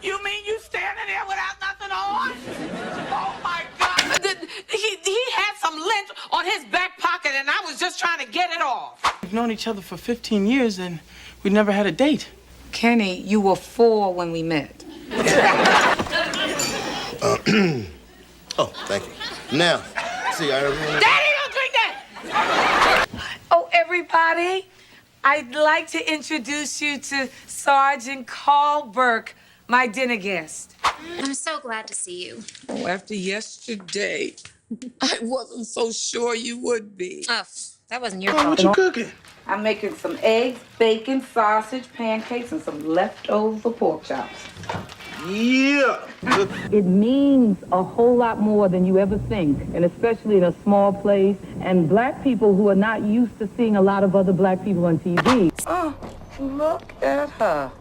You mean you standing there without nothing on? Oh, my God. He had some lint on his back pocket, and I was just trying to get it off. We've known each other for 15 years, and we never had a date. Kenny, you were 4 when we met. Oh, thank you. Now, see, I remember... Daddy, don't drink that! Oh, everybody, I'd like to introduce you to Sergeant Carl Burke, my dinner guest. I'm so glad to see you. Oh, after yesterday, I wasn't so sure you would be. Oh, that wasn't your Oh, fault. what you cooking? I'm making some eggs, bacon, sausage, pancakes, and some leftover pork chops. Yeah. It means a whole lot more than you ever think, and especially in a small place, and black people who are not used to seeing a lot of other black people on TV. Oh, look at her.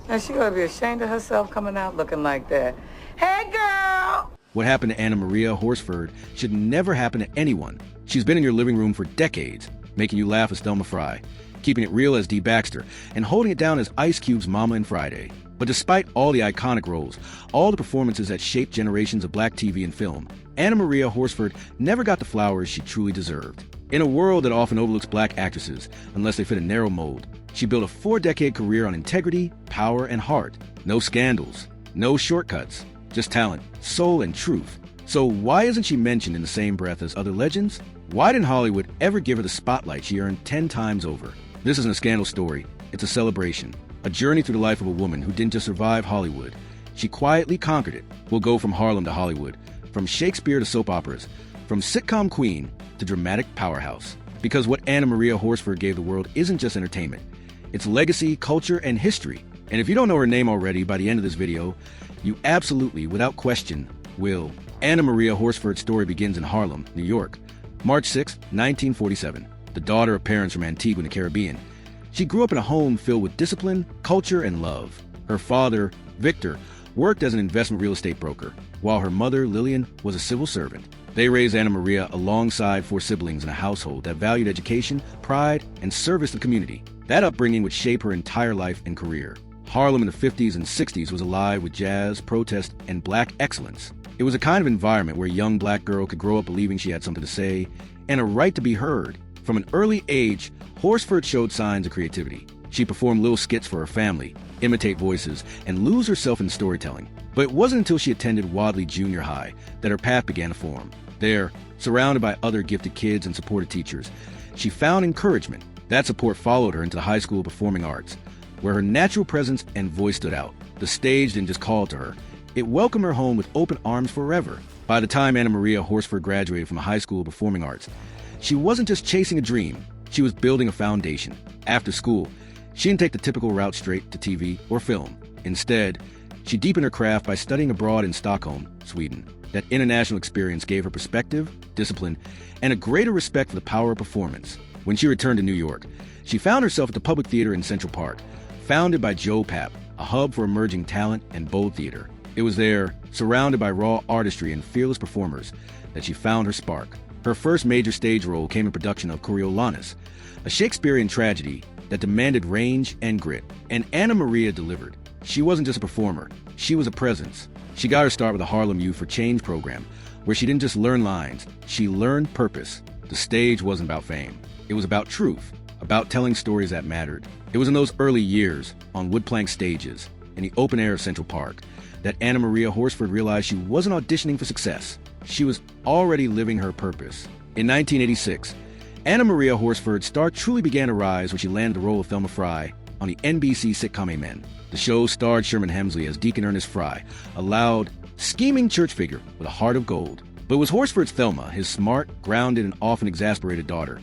Now, she ought to be ashamed of herself coming out looking like that. Hey, girl! What happened to Anna Maria Horsford should never happen to anyone. She's been in your living room for decades, making you laugh as Thelma Frye, keeping it real as Dee Baxter, and holding it down as Ice Cube's Mama in Friday. But despite all the iconic roles, all the performances that shaped generations of black TV and film, Anna Maria Horsford never got the flowers she truly deserved. In a world that often overlooks black actresses, unless they fit a narrow mold, she built a 4-decade career on integrity, power, and heart. No scandals, no shortcuts, just talent, soul, and truth. So why isn't she mentioned in the same breath as other legends? Why didn't Hollywood ever give her the spotlight she earned 10 times over? This isn't a scandal story, it's a celebration. A journey through the life of a woman who didn't just survive Hollywood. She quietly conquered it. We'll go from Harlem to Hollywood, from Shakespeare to soap operas, from sitcom queen to dramatic powerhouse. Because what Anna Maria Horsford gave the world isn't just entertainment. It's legacy, culture, and history. And if you don't know her name already by the end of this video, you absolutely, without question, will. Anna Maria Horsford's story begins in Harlem, New York, March 6, 1947. The daughter of parents from Antigua in the Caribbean, she grew up in a home filled with discipline, culture, and love. Her father, Victor, worked as an investment real estate broker, while her mother, Lillian, was a civil servant. They raised Anna Maria alongside 4 siblings in a household that valued education, pride, and service to the community. That upbringing would shape her entire life and career. Harlem in the 50s and 60s was alive with jazz, protest, and black excellence. It was a kind of environment where a young black girl could grow up believing she had something to say and a right to be heard. From an early age, Horsford showed signs of creativity. She performed little skits for her family, imitate voices, and lose herself in storytelling. But it wasn't until she attended Wadley Junior High that her path began to form. There, surrounded by other gifted kids and supportive teachers, she found encouragement. That support followed her into the High School of Performing Arts, where her natural presence and voice stood out. The stage didn't just call to her. It welcomed her home with open arms forever. By the time Anna Maria Horsford graduated from the High School of Performing Arts, she wasn't just chasing a dream, she was building a foundation. After school, she didn't take the typical route straight to TV or film. Instead, she deepened her craft by studying abroad in Stockholm, Sweden. That international experience gave her perspective, discipline, and a greater respect for the power of performance. When she returned to New York, she found herself at the Public Theater in Central Park, founded by Joe Papp, a hub for emerging talent and bold theater. It was there, surrounded by raw artistry and fearless performers, that she found her spark. Her first major stage role came in production of Coriolanus, a Shakespearean tragedy that demanded range and grit. And Anna Maria delivered. She wasn't just a performer, she was a presence. She got her start with the Harlem Youth for Change program, where she didn't just learn lines, she learned purpose. The stage wasn't about fame. It was about truth, about telling stories that mattered. It was in those early years, on wood-plank stages, in the open air of Central Park, that Anna Maria Horsford realized she wasn't auditioning for success. She was already living her purpose. In 1986, Anna Maria Horsford's star truly began to rise when she landed the role of Thelma Frye on the NBC sitcom Amen. The show starred Sherman Hemsley as Deacon Ernest Frye, a loud, scheming church figure with a heart of gold. But it was Horsford's Thelma, his smart, grounded, and often exasperated daughter,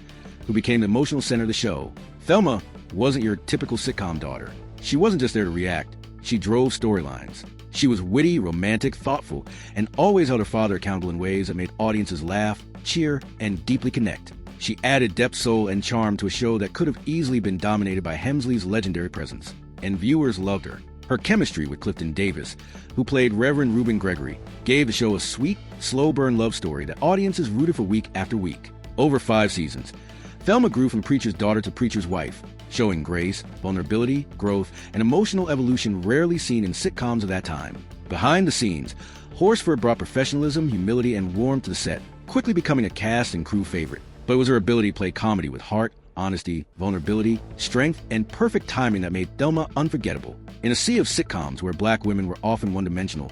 who became the emotional center of the show. Thelma wasn't your typical sitcom daughter. She wasn't just there to react. She drove storylines. She was witty, romantic, thoughtful, and always held her father accountable in ways that made audiences laugh, cheer, and deeply connect. She added depth, soul, and charm to a show that could have easily been dominated by Hemsley's legendary presence. And viewers loved her. Her chemistry with Clifton Davis, who played Reverend Reuben Gregory, gave the show a sweet, slow-burn love story that audiences rooted for week after week. Over 5 seasons, Thelma grew from preacher's daughter to preacher's wife, showing grace, vulnerability, growth, and emotional evolution rarely seen in sitcoms of that time. Behind the scenes, Horsford brought professionalism, humility, and warmth to the set, quickly becoming a cast and crew favorite. But it was her ability to play comedy with heart, honesty, vulnerability, strength, and perfect timing that made Thelma unforgettable. In a sea of sitcoms where black women were often one-dimensional,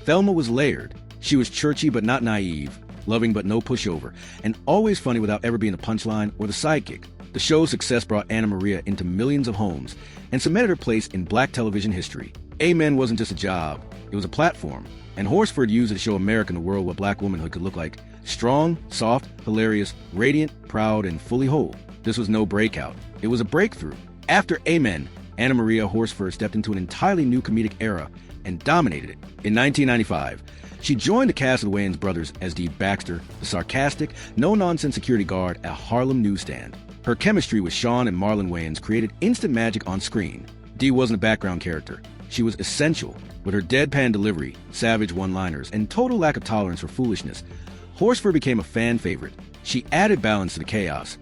Thelma was layered. She was churchy but not naive, loving but no pushover, and always funny without ever being the punchline or the sidekick. The show's success brought Anna Maria into millions of homes and cemented her place in black television history. Amen wasn't just a job, it was a platform, and Horsford used it to show America and the world what black womanhood could look like. Strong, soft, hilarious, radiant, proud, and fully whole. This was no breakout. It was a breakthrough. After Amen, Anna Maria Horsford stepped into an entirely new comedic era and dominated it. In 1995, she joined the cast of the Wayans brothers as Dee Baxter, the sarcastic, no-nonsense security guard at a Harlem newsstand. Her chemistry with Sean and Marlon Wayans created instant magic on screen. Dee wasn't a background character. She was essential. With her deadpan delivery, savage one-liners, and total lack of tolerance for foolishness, Horsford became a fan favorite. She added balance to the chaos,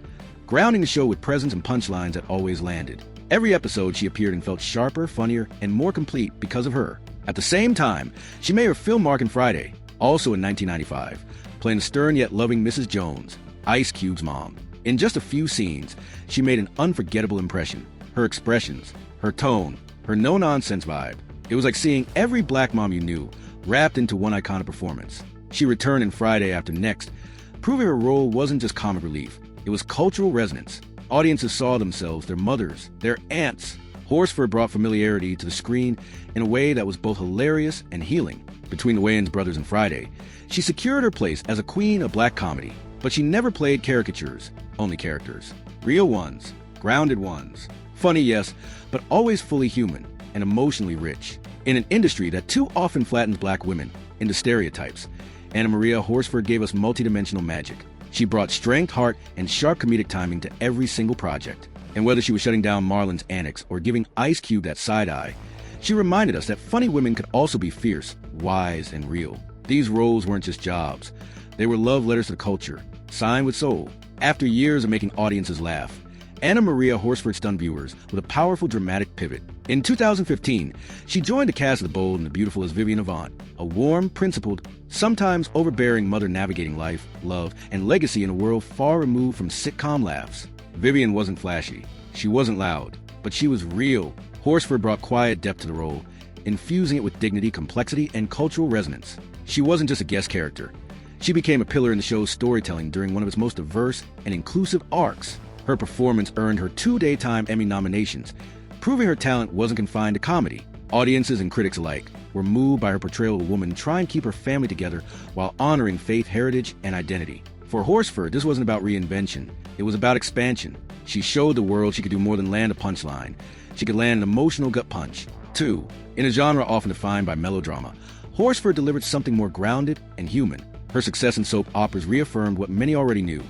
grounding the show with presence and punchlines that always landed. Every episode she appeared and felt sharper, funnier, and more complete because of her. At the same time, she made her film mark in Friday, also in 1995, playing the stern yet loving Mrs. Jones, Ice Cube's mom. In just a few scenes, she made an unforgettable impression. Her expressions, her tone, her no-nonsense vibe. It was like seeing every black mom you knew wrapped into one iconic performance. She returned in Friday After Next, proving her role wasn't just comic relief, it was cultural resonance. Audiences saw themselves, their mothers, their aunts. Horsford brought familiarity to the screen in a way that was both hilarious and healing. Between the Wayans brothers and Friday, she secured her place as a queen of black comedy. But she never played caricatures, only characters. Real ones, grounded ones. Funny, yes, but always fully human and emotionally rich. In an industry that too often flattens black women into stereotypes, Anna Maria Horsford gave us multidimensional magic. She brought strength, heart, and sharp comedic timing to every single project. And whether she was shutting down Marlon's annex or giving Ice Cube that side-eye, she reminded us that funny women could also be fierce, wise, and real. These roles weren't just jobs. They were love letters to the culture, signed with soul. After years of making audiences laugh, Anna Maria Horsford stunned viewers with a powerful dramatic pivot. In 2015, she joined the cast of The Bold and the Beautiful as Vivian Avant, a warm, principled, sometimes overbearing mother navigating life, love, and legacy in a world far removed from sitcom laughs. Vivian wasn't flashy, she wasn't loud, but she was real. Horsford brought quiet depth to the role, infusing it with dignity, complexity, and cultural resonance. She wasn't just a guest character. She became a pillar in the show's storytelling during one of its most diverse and inclusive arcs. Her performance earned her 2 Daytime Emmy nominations, proving her talent wasn't confined to comedy. Audiences and critics alike were moved by her portrayal of a woman trying to keep her family together while honoring faith, heritage, and identity. For Horsford, this wasn't about reinvention. It was about expansion. She showed the world she could do more than land a punchline. She could land an emotional gut punch. 2. In a genre often defined by melodrama, Horsford delivered something more grounded and human. Her success in soap operas reaffirmed what many already knew.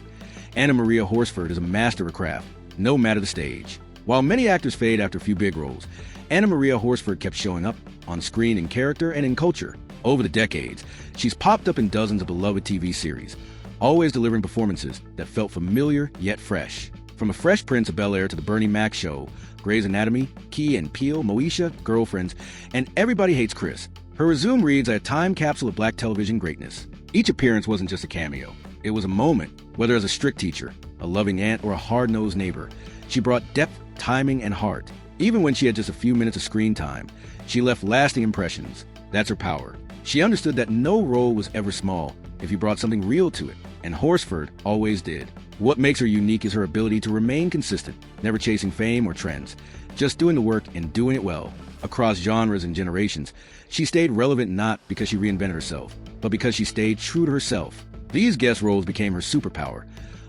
Anna Maria Horsford is a master of craft, no matter the stage. While many actors fade after a few big roles, Anna Maria Horsford kept showing up on screen in character and in culture. Over the decades, she's popped up in dozens of beloved TV series, always delivering performances that felt familiar yet fresh. From A Fresh Prince of Bel-Air to The Bernie Mac Show, Grey's Anatomy, Key and Peele, Moesha, Girlfriends, and Everybody Hates Chris, her resume reads a time capsule of black television greatness. Each appearance wasn't just a cameo. It was a moment, whether as a strict teacher, a loving aunt, or a hard-nosed neighbor. She brought depth, timing, and heart. Even when she had just a few minutes of screen time, she left lasting impressions. That's her power. She understood that no role was ever small if you brought something real to it, and Horsford always did. What makes her unique is her ability to remain consistent, never chasing fame or trends, just doing the work and doing it well. Across genres and generations, she stayed relevant not because she reinvented herself, but because she stayed true to herself. These guest roles became her superpower,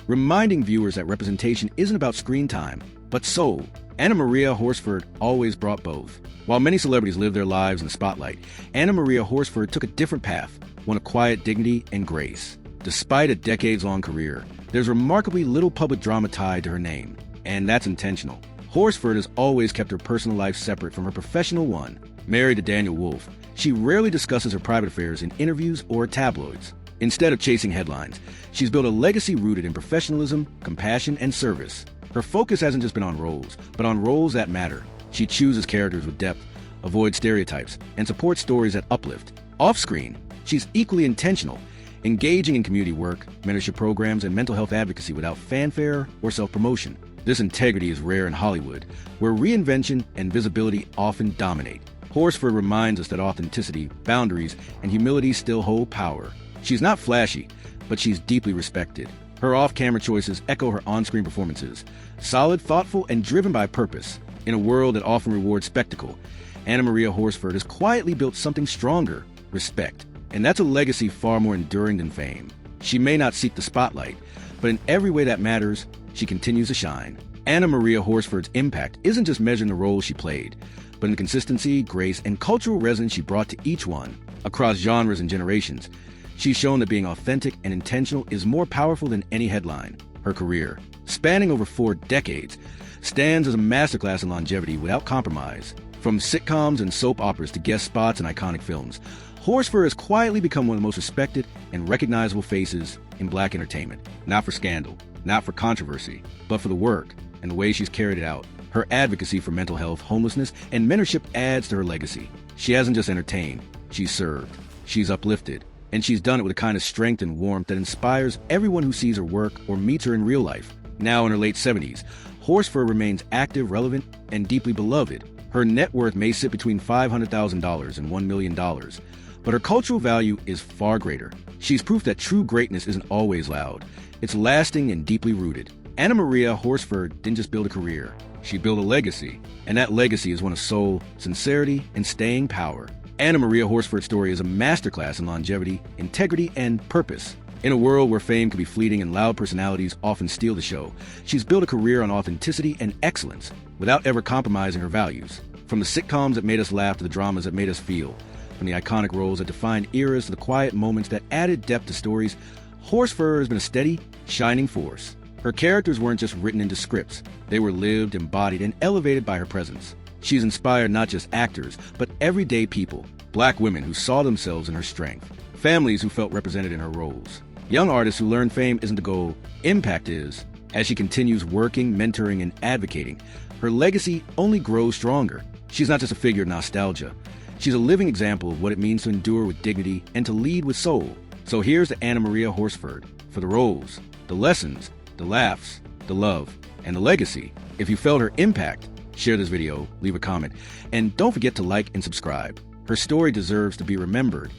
reminding viewers that representation isn't about screen time, but soul. Anna Maria Horsford always brought both. While many celebrities lived their lives in the spotlight, Anna Maria Horsford took a different path, one of quiet dignity and grace. Despite a decades-long career, there's remarkably little public drama tied to her name, and that's intentional. Horsford has always kept her personal life separate from her professional one. Married to Daniel Wolfe, she rarely discusses her private affairs in interviews or tabloids. Instead of chasing headlines, she's built a legacy rooted in professionalism, compassion, and service. Her focus hasn't just been on roles, but on roles that matter. She chooses characters with depth, avoids stereotypes, and supports stories that uplift. Off-screen, she's equally intentional, engaging in community work, mentorship programs, and mental health advocacy without fanfare or self-promotion. This integrity is rare in Hollywood, where reinvention and visibility often dominate. Horsford reminds us that authenticity, boundaries, and humility still hold power. She's not flashy, but she's deeply respected. Her off-camera choices echo her on-screen performances. Solid, thoughtful, and driven by purpose. In a world that often rewards spectacle, Anna Maria Horsford has quietly built something stronger: respect. And that's a legacy far more enduring than fame. She may not seek the spotlight, but in every way that matters, she continues to shine. Anna Maria Horsford's impact isn't just measured in the roles she played, but in the consistency, grace, and cultural resonance she brought to each one. Across genres and generations, she's shown that being authentic and intentional is more powerful than any headline. Her career, spanning over 4 decades, stands as a masterclass in longevity without compromise. From sitcoms and soap operas to guest spots in iconic films, Horsford has quietly become one of the most respected and recognizable faces in Black entertainment. Not for scandal, not for controversy, but for the work and the way she's carried it out. Her advocacy for mental health, homelessness, and mentorship adds to her legacy. She hasn't just entertained, she's served, she's uplifted, and she's done it with a kind of strength and warmth that inspires everyone who sees her work or meets her in real life. Now in her late 70s, Horsford remains active, relevant, and deeply beloved. Her net worth may sit between $500,000 and $1 million, but her cultural value is far greater. She's proof that true greatness isn't always loud. It's lasting and deeply rooted. Anna Maria Horsford didn't just build a career, she built a legacy. And that legacy is one of soul, sincerity, and staying power. Anna Maria Horsford's story is a masterclass in longevity, integrity, and purpose. In a world where fame can be fleeting and loud personalities often steal the show, she's built a career on authenticity and excellence without ever compromising her values. From the sitcoms that made us laugh to the dramas that made us feel, from the iconic roles that defined eras to the quiet moments that added depth to stories, Horsford has been a steady, shining force. Her characters weren't just written into scripts. They were lived, embodied, and elevated by her presence. She's inspired not just actors, but everyday people, Black women who saw themselves in her strength, families who felt represented in her roles, young artists who learned fame isn't the goal, impact is. As she continues working, mentoring, and advocating, her legacy only grows stronger. She's not just a figure of nostalgia. She's a living example of what it means to endure with dignity and to lead with soul. So here's to Anna Maria Horsford for the roles, the lessons, the laughs, the love, and the legacy. If you felt her impact, share this video, leave a comment, and don't forget to like and subscribe. Her story deserves to be remembered